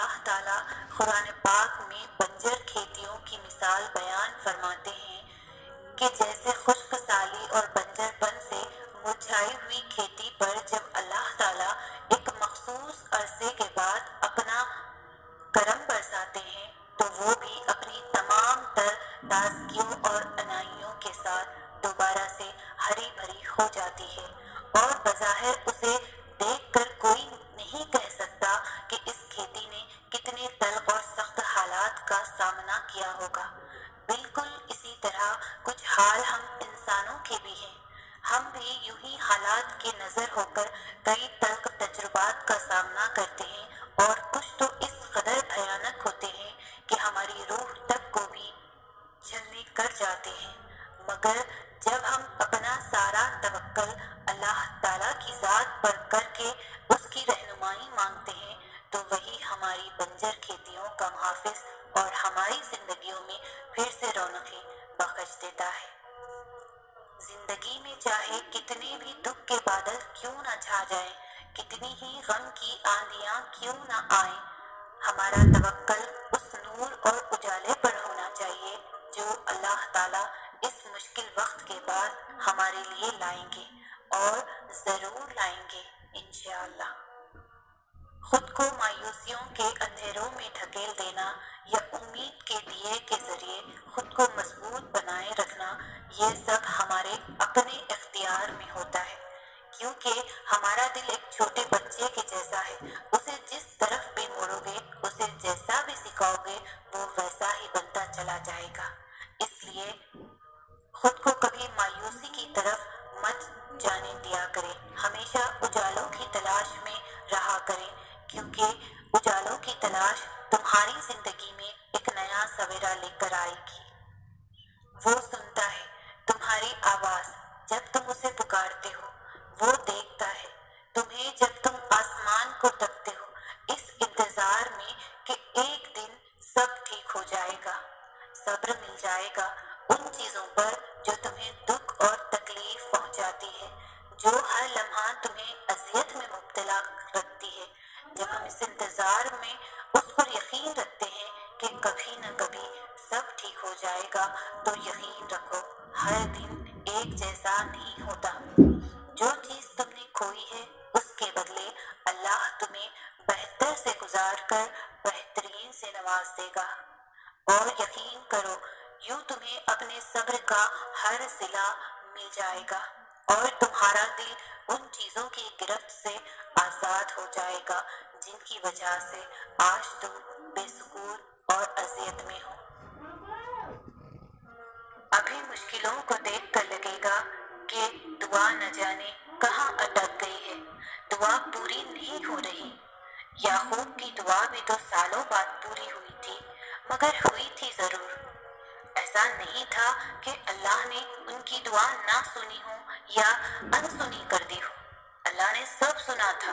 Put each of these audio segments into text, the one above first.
اللہ تعالیٰ قرآن پاک میں بنجر کھیتیوں کی مثال بیان فرماتے ہیں کہ جیسے خشک سالی اور بنجر پن سے مرجھائی ہوئی کھیتی پر جب اللہ تعالیٰ ایک مخصوص عرصے کے بعد اپنا کرم برساتے ہیں تو وہ بھی اپنی تمام تر تازگیوں اور انائیوں کے ساتھ دوبارہ سے ہری بھری ہو جاتی ہے، اور بظاہر اسے دیکھ کر کوئی نہیں کہہ سکتا کہ اس کھیتی نے کتنے تلخ اور سخت حالات کا سامنا کیا ہوگا۔ بالکل اسی طرح کچھ حال ہم انسانوں کے بھی ہیں۔ ہم بھی یوں ہی حالات کے نظر ہو کر کئی تلخ تجربات کا سامنا کرتے ہیں، اور کچھ تو اس قدر بھیانک ہوتے ہیں کہ ہماری روح تک کو بھی جلنے کر جاتے ہیں۔ مگر جب ہم اپنا سارا توکل اللہ تعالیٰ کی ذات پر کر کے اس کی رہنمائی مانگتے ہیں تو وہی ہماری بنجر کھیتیوں کا محافظ اور ہماری زندگیوں میں پھر سے رونقیں بخش دیتا ہے۔ زندگی میں چاہے کتنے بھی دکھ کے بادل کیوں نہ چھا جائیں، کتنی ہی غم کی آندھیاں کیوں نہ آئیں، ہمارا توکل اس نور اور اجالے پر ہونا چاہیے جو اللہ تعالیٰ اس مشکل وقت کے بعد ہمارے لیے لائیں گے، اور ضرور لائیں گے انشاءاللہ۔ خود کو مایوسیوں کے اندھیروں میں ڈھکیل دینا یا امید کے دیے کے ذریعے خود کو مضبوط بنائے رکھنا، یہ سب ہمارے اپنے اختیار میں ہوتا ہے، کیونکہ ہمارا دل ایک چھوٹے بچے کے جیسا ہے۔ اسے جس طرف بھی موڑو گے، اسے جیسا بھی سکھاؤ گے، وہ ویسا ہی بنتا چلا جائے گا۔ اس لیے خود کو کبھی مایوسی کی طرف مت جانے دیا کریں، ہمیشہ اجالوں کی تلاش میں رہا کریں، کیونکہ اجالوں کی تلاش تمہاری زندگی میں ایک نیا سویرا لے کر آئے گی۔ وہ سنتا ہے تمہاری آواز جب تم اسے پکارتے ہو، وہ دیکھتا ہے تمہیں جب تم آسمان کو تکتے ہو، اس انتظار میں کہ ایک دن سب ٹھیک ہو جائے گا۔ صبر مل جائے گا ان چیزوں پر جو تمہیں دکھ اور تکلیف پہنچاتی ہے، جو ہر لمحہ تمہیں اذیت میں مبتلا رکھتی ہے۔ جب ہم اس انتظار میں اس پر یقین رکھتے ہیں کہ کبھی نہ کبھی سب ٹھیک ہو جائے گا، تو یقین رکھو ہر دن ایک جیسا نہیں ہوتا۔ جو چیز تم نے کھوئی ہے اس کے بدلے اللہ تمہیں بہتر سے گزار کر بہترین سے نواز دے گا، اور یقین کرو یوں تمہیں اپنے صبر کا ہر صلہ مل جائے گا، اور تمہارا دل ان چیزوں کی گرفت سے آزاد ہو جائے گا جن کی وجہ سے آج تم بے سکون اور اذیت میں ہو۔ ابھی مشکلوں کو دیکھ کر لگے گا کہ دعا نہ جانے کہاں اٹک گئی ہے، دعا پوری نہیں ہو رہی۔ یعقوب کی دعا بھی تو سالوں بعد پوری ہوئی تھی، مگر ہوئی تھی ضرور۔ ایسا نہیں تھا کہ اللہ نے ان کی دعا نہ سنی ہو یا انسنی کر دی ہو، اللہ نے سب سنا تھا،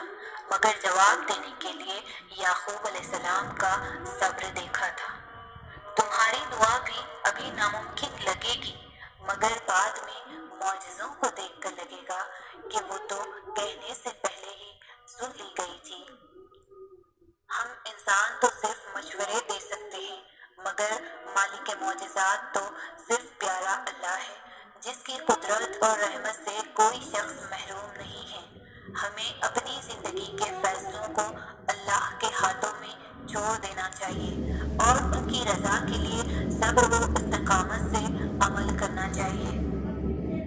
مگر جواب دینے کے لیے یعقوب علیہ السلام کا صبر دیکھا تھا۔ تمہاری دعا بھی ابھی ناممکن لگے گی، مگر بعد میں معجزوں کو دیکھ کر لگے گا کہ وہ تو کہنے سے پہلے ہی سن لی گئی تھی۔ ہم انسان تو صرف مشورے دے سکتے ہیں، مگر مالک معجزات تو صرف پیارا اللہ ہے، جس کی قدرت اور رحمت سے کوئی شخص محروم نہیں ہے۔ ہمیں اپنی زندگی کے فیصلوں کو اللہ کے ہاتھوں میں چھوڑ دینا چاہیے، اور ان کی رضا کے لیے صبر و استقامت سے عمل کرنا چاہیے۔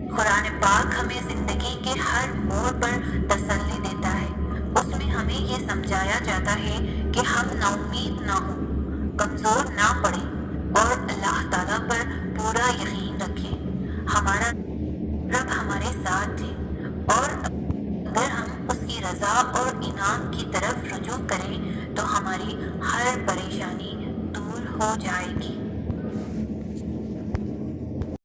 قرآن پاک ہمیں زندگی کے ہر موڑ پر تسلی دیتا ہے۔ اس میں ہمیں یہ سمجھایا جاتا ہے کہ ہم نا امید نہ ہوں، کمزور نہ پڑیں، اور اللہ تعالیٰ پر پورا یقین رکھیں۔ ہمارا رب ہمارے ساتھ ہے، اور اگر ہم اس کی رضا اور انعام کی طرف رجوع کریں تو ہماری ہر پریشانی دور ہو جائے گی۔